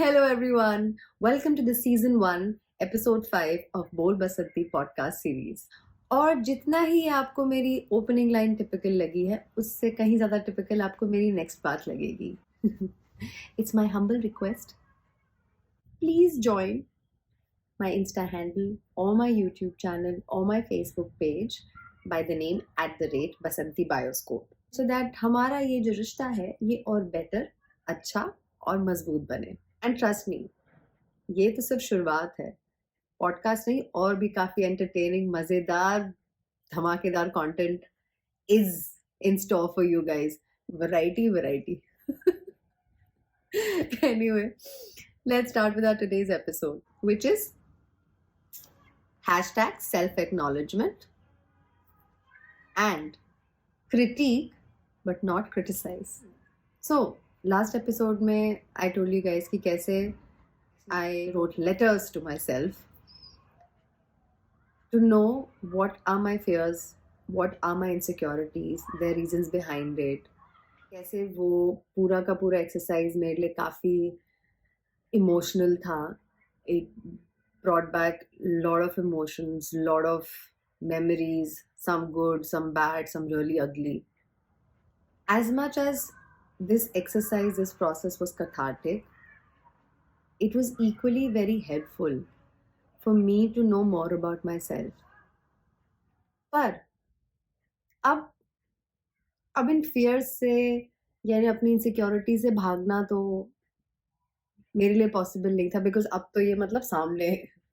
Hello everyone. Welcome to the season 1, episode 5 of BolBasanti podcast series. और जितना ही आपको मेरी ओपनिंग लाइन टिपिकल लगी है, उससे कहीं ज़्यादा टिपिकल आपको मेरी नेक्स्ट बात लगेगी. It's my humble request. Please join my Insta handle or my YouTube channel or my Facebook page by the name @Basanti Bioscope. So that हमारा ये जो रिश्ता है ये और बेटर, अच्छा और मजबूत बने. And trust me, ये तो सिर्फ शुरुआत है. पॉडकास्ट नहीं, और भी काफी एंटरटेनिंग, मजेदार, धमाकेदार content is in store for you guys. Variety. Anyway, let's start with our today's episode, which is hashtag self-acknowledgement and critique but not criticize. So last episode में I told you guys कि कैसे I wrote letters to myself to know what are my fears, what are my insecurities, their reasons behind it. कैसे वो पूरा का पूरा exercise मेरे लिए काफ़ी इमोशनल था. It brought back lot of emotions, lot of memories, some good, some bad, some really ugly. As much as this exercise, this process was cathartic, it was equally very helpful for me to know more about myself. पर अब इन fears से यानी अपनी insecurity से भागना तो मेरे लिए पॉसिबल नहीं था, बिकॉज अब तो ये मतलब सामने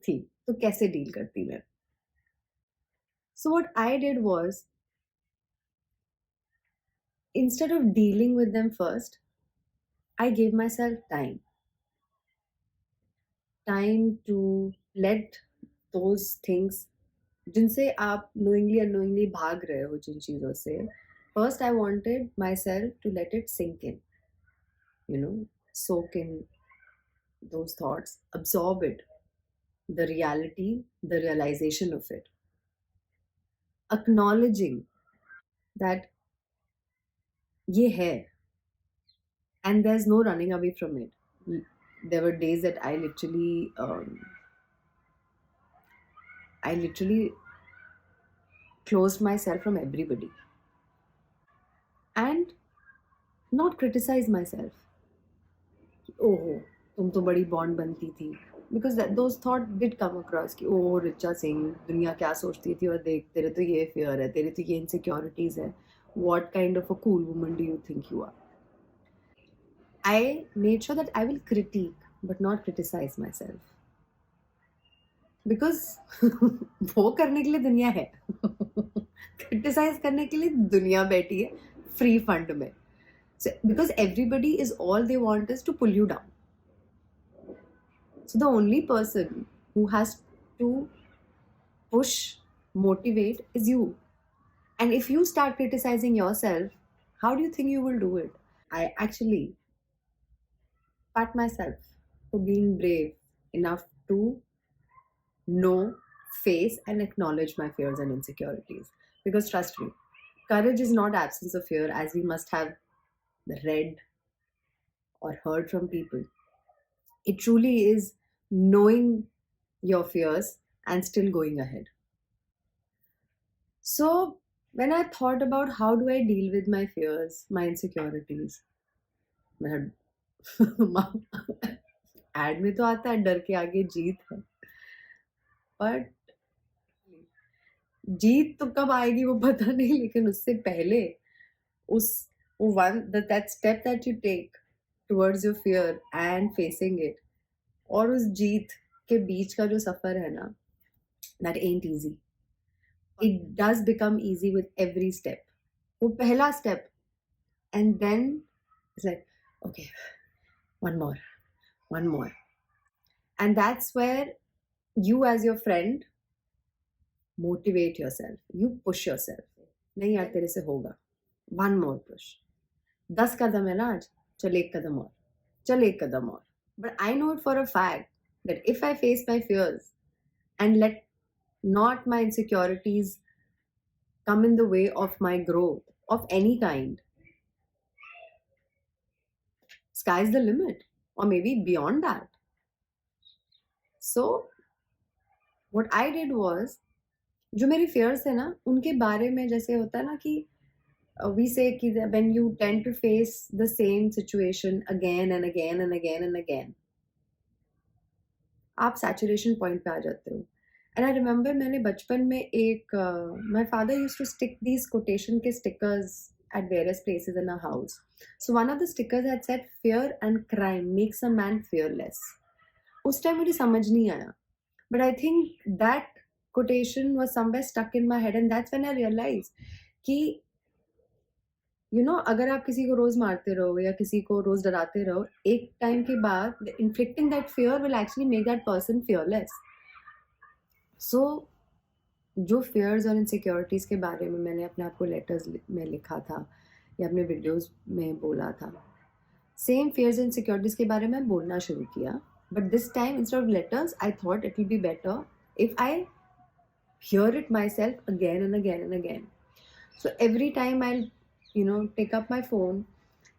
थी, तो कैसे डील करती मैं. So what I did was, instead of dealing with them first, I gave myself time to let those things जिनसे आप knowingly unknowingly भाग रहे हो, जिन चीज़ों से, first I wanted myself to let it sink in, soak in those thoughts, absorb it, the reality, the realization of it, acknowledging that ये है, and there's no running away from it. There were days that I literally closed myself from everybody and not criticize myself. Oh, तुम तो बड़ी bond बनती थी, because those thoughts did come across कि ओह रिचा सिंह, दुनिया क्या सोचती थी, और देख तेरे तो ये fear है, तेरे तो ये insecurities है. What kind of a cool woman do you think you are? I made sure that I will critique but not criticize myself. Because वो करने के लिए दुनिया है. Criticize करने के लिए दुनिया बैठी है free fund में. So, because everybody is, all they want is to pull you down. So the only person who has to push, motivate is you. And if you start criticizing yourself, how do you think you will do it? I actually pat myself for being brave enough to know, face, and acknowledge my fears and insecurities. Because trust me, courage is not absence of fear, as we must have read or heard from people. It truly is knowing your fears and still going ahead. So when I thought about how do I deal with my fears, my insecurities, एड में तो आता है डर के आगे जीत है, but जीत तो कब आएगी वो पता नहीं, लेकिन उससे पहले that step that you take towards your fear and facing it, और उस जीत के बीच का जो सफर है ना, that ain't easy. It does become easy with every step. वो पहला step, and then it's like, okay, one more, and that's where you as your friend motivate yourself, you push yourself. नहीं यार तेरे से होगा, one more push. 10 कदम है ना आज, चल एक कदम और. But I know it for a fact that if I face my fears and let not my insecurities come in the way of my growth of any kind, sky's the limit. or maybe beyond that. So what I did was, जो मेरी fears है ना, उनके बारे में जैसे होता है ना कि we say कि when you tend to face the same situation again and again and again and again, आप सैचुरेशन पॉइंट पे आ जाते हो. एंड आई रिमेंबर मैंने बचपन में एक my father used to stick these quotation के stickers at various places in our house. So one of the stickers had said, fear and crime makes a man fearless. उस time मुझे समझ नहीं आया, but I think that quotation was somewhere stuck in my head, and that's when I realized कि अगर आप किसी को रोज मारते रहो या किसी को रोज डराते रहो, एक टाइम के बाद inflicting that fear will actually make that person fearless. So जो fears और insecurities के बारे में मैंने अपने आप को letters में लिखा था या अपने videos में बोला था, same fears and insecurities के बारे में बोलना शुरू किया. But this time, instead of letters, I thought it will be better if I hear it myself again and again and again. So every time I'll take up my phone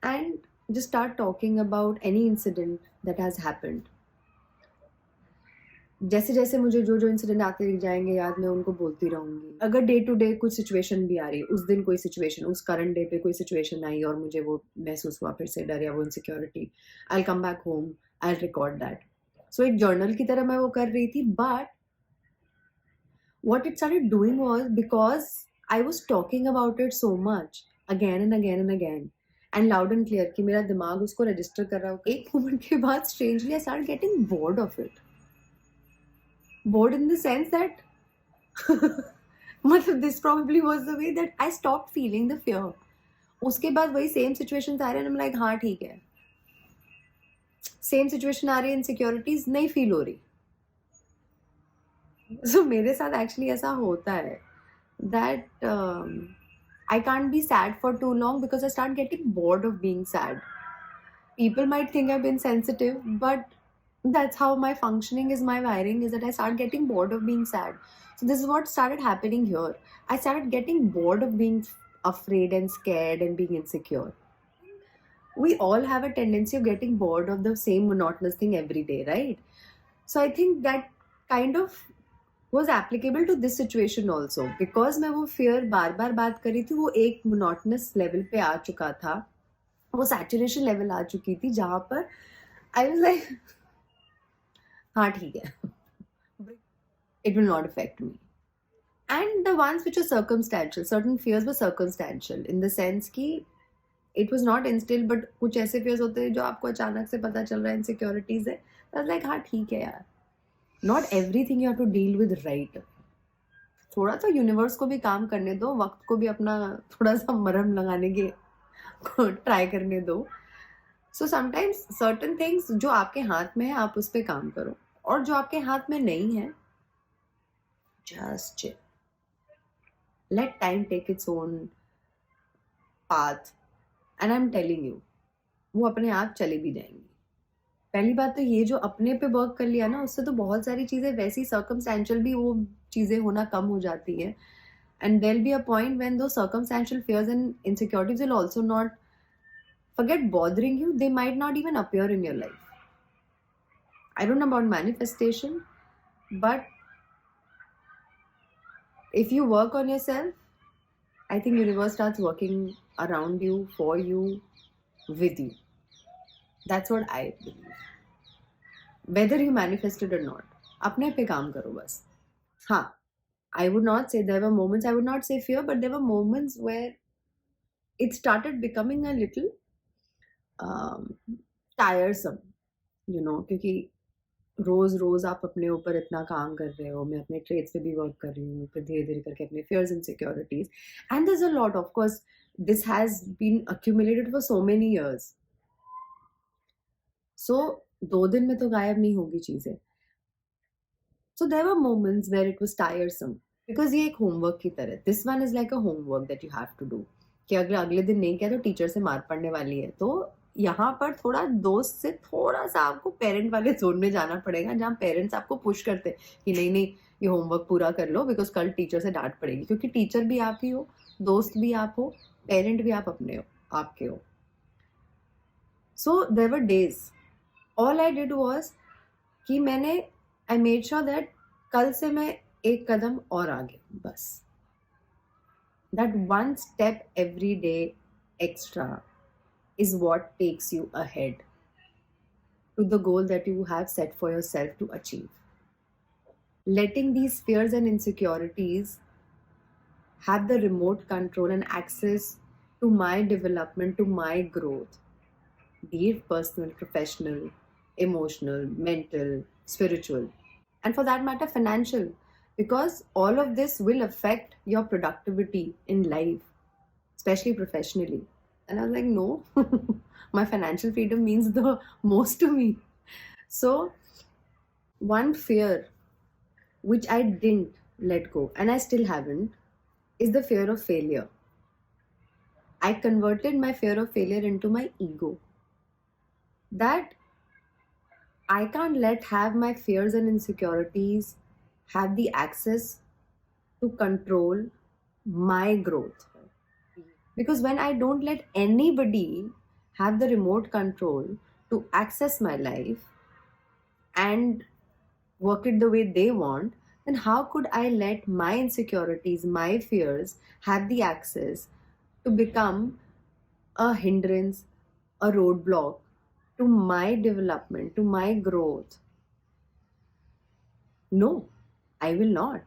and just start talking about any incident that has happened. जैसे जैसे मुझे जो जो incident आते जाएंगे याद, मैं उनको बोलती रहूंगी. अगर डे टू डे कुछ सिचुएशन भी आ रही है, उस दिन कोई सिचुएशन, उस करंट डे पे कोई सिचुएशन आई और मुझे वो महसूस हुआ फिर से डर या वो insecurity, I come back home, I record that. So एक जर्नल की तरह मैं वो कर रही थी. But what it started doing was, because I was talking about it so much again and again and again and loud and clear कि मेरा दिमाग उसको रजिस्टर कर रहा हो, एक मोमेंट के बाद strangely I started getting bored of it. Bored in the sense that मतलब this probably was the way that I stopped feeling the fear. उसके बाद वही सेम सिचुएशंस आ रहे हैं, I'm like हाँ ठीक है, सेम सिचुएशन आ रही है, इनसिक्योरिटीज नहीं फील हो रही. So मेरे साथ एक्चुअली ऐसा होता है that I can't be sad for too long because I start getting bored of being sad. People might think I've been sensitive, but that's how my functioning is, my wiring is that I start getting bored of being sad. So this is what started happening here. I started getting bored of being afraid and scared and being insecure. We all have a tendency of getting bored of the same monotonous thing every day, right? So I think that kind of was applicable to this situation also, because मैं वो fear बार बार बात करी थी, वो एक monotonous level पे आ चुका था, वो saturation level आ चुकी थी जहाँ पर I was like हाँ ठीक है, it will not affect me. And the ones which are circumstantial, certain fears were circumstantial in the sense कि it was not instilled, but कुछ ऐसे fears होते हैं जो आपको अचानक से पता चल रहा है insecurities है, I was like हाँ ठीक है यार. Not everything you have to deal with right. थोड़ा तो यूनिवर्स को भी काम करने दो, वक्त को भी अपना थोड़ा सा मरहम लगाने के ट्राई करने दो. सो समटाइम्स सर्टेन थिंग्स जो आपके हाथ में है आप उस पर काम करो, और जो आपके हाथ में नहीं है just chill, let time take its own path, and I am telling you वो अपने आप चले भी जाएंगी. पहली बात तो ये जो अपने पे वर्क कर लिया ना, उससे तो बहुत सारी चीज़ें वैसी सर्कमस्टेंशियल भी वो चीज़ें होना कम हो जाती है. And there be a point when those circumstantial fears and insecurities will also not forget bothering you. They might not even appear in your life. I don't know about manifestation, but if you work on yourself, I think universe starts working around you, for you, with you. That's what I believe. Whether you manifest it or not, अपने पे काम करो बस. हाँ, I would not say there were moments, I would not say fear, but there were moments where it started becoming a little tiresome, क्योंकि रोज रोज आप अपने ऊपर इतना काम कर रहे हो. मैं अपने ट्रेड्स पे भी वर्क कर रही हूँ, फिर धीरे धीरे करके अपने fears and insecurities, and there's a lot, of course, this has been accumulated for so many years. So 2 दिन में तो गायब नहीं होगी चीजें. So there were moments where it was tiresome, because ये एक होमवर्क की तरह, this one is like a homework that you have to do, कि अगले दिन नहीं किया तो टीचर से मार पड़ने वाली है. तो यहाँ पर थोड़ा दोस्त से थोड़ा सा आपको पेरेंट वाले जोन में जाना पड़ेगा, जहाँ पेरेंट्स आपको पुश करते कि नहीं नहीं ये होमवर्क पूरा कर लो, बिकॉज कल टीचर से डांट पड़ेगी. क्योंकि टीचर भी आप ही हो, दोस्त भी आप हो, पेरेंट भी आप अपने हो, आपके हो. So there were days all I did was कि मैंने आई मेड श्योर दैट कल से मैं एक कदम और आगे, बस that one step every day extra is what takes you ahead to the goal that you have set for yourself to achieve. Letting these fears and insecurities have the remote control and access to my development, to my growth, be it personal, professional, emotional, mental, spiritual, and for that matter, financial, because all of this will affect your productivity in life, especially professionally. And I was like, no, my financial freedom means the most to me. So, one fear which I didn't let go, and I still haven't, is the fear of failure. I converted my fear of failure into my ego. That I can't let have my fears and insecurities have the access to control my growth. Because when I don't let anybody have the remote control to access my life and work it the way they want, then how could I let my insecurities, my fears have the access to become a hindrance, a roadblock to my development, to my growth? No, I will not.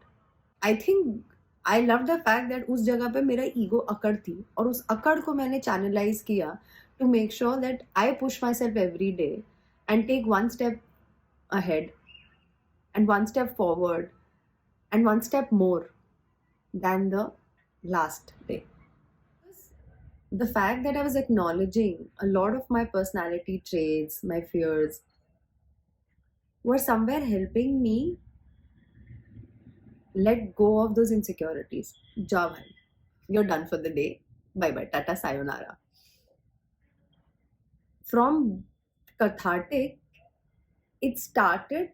I think I love the fact that उस जगह पे मेरा ego अकड़ थी और उस अकड़ को मैंने चैनलाइज किया to make sure that I push myself every day and take one step ahead and one step forward and one step more than the last day. The fact that I was acknowledging a lot of my personality traits, my fears, were somewhere helping me let go of those insecurities. Jao bhai, you're done for the day. Bye bye, tata, sayonara. From cathartic, it started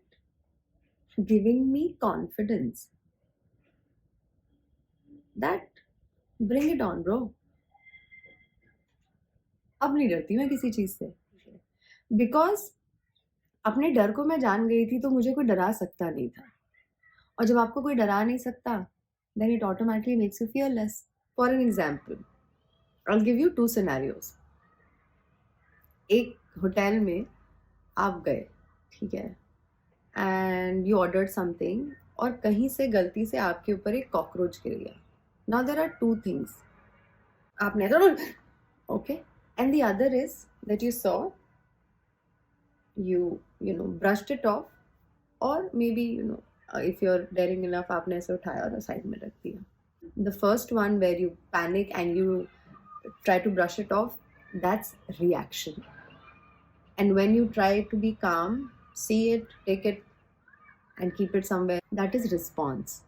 giving me confidence that bring it on, bro. अब नहीं डरती मैं किसी चीज से, because अपने डर को मैं जान गई थी तो मुझे कोई डरा सकता नहीं था. और जब आपको कोई डरा नहीं सकता, then it automatically makes you fearless. For an example, I'll give you two scenarios. एक होटल में आप गए, ठीक है, and you ordered something और कहीं से गलती से आपके ऊपर एक कॉकरोच गिर गया. Now there are two things. आपने तो okay, and the other is that you saw, you brushed it off, or maybe if you're daring enough आपने ऐसे उठाया और साइड में रख दिया. The first one where you panic and you try to brush it off, that's reaction. And when you try to be calm, see it, take it and keep it somewhere, that is response.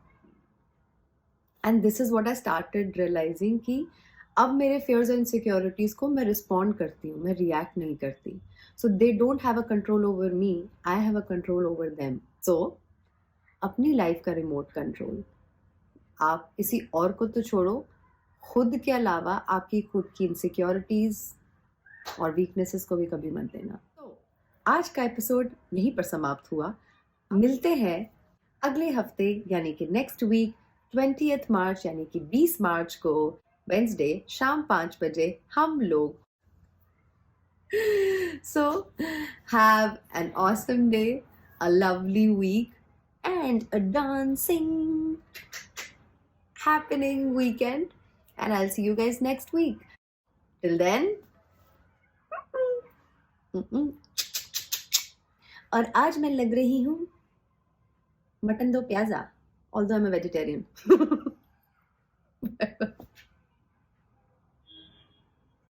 And this is what I started realizing कि अब मेरे fears and insecurities को मैं respond करती हूँ, मैं react नहीं करती. So they don't have a control over me, I have a control over them. So अपनी लाइफ का रिमोट कंट्रोल आप किसी और को तो छोड़ो, खुद के अलावा आपकी खुद की इनसिक्योरिटीज और वीकनेसेस को भी कभी मत देना. तो आज का एपिसोड यहीं पर समाप्त हुआ. मिलते हैं अगले हफ्ते यानी कि नेक्स्ट वीक 20th मार्च यानी कि 20 मार्च को वेंसडे शाम 5 बजे हम लोग. So have an awesome day, a lovely week and a dancing happening weekend, and I'll see you guys next week. Till then, और आज मैं लग रही हूँ मटन दो प्याजा, although I'm a vegetarian.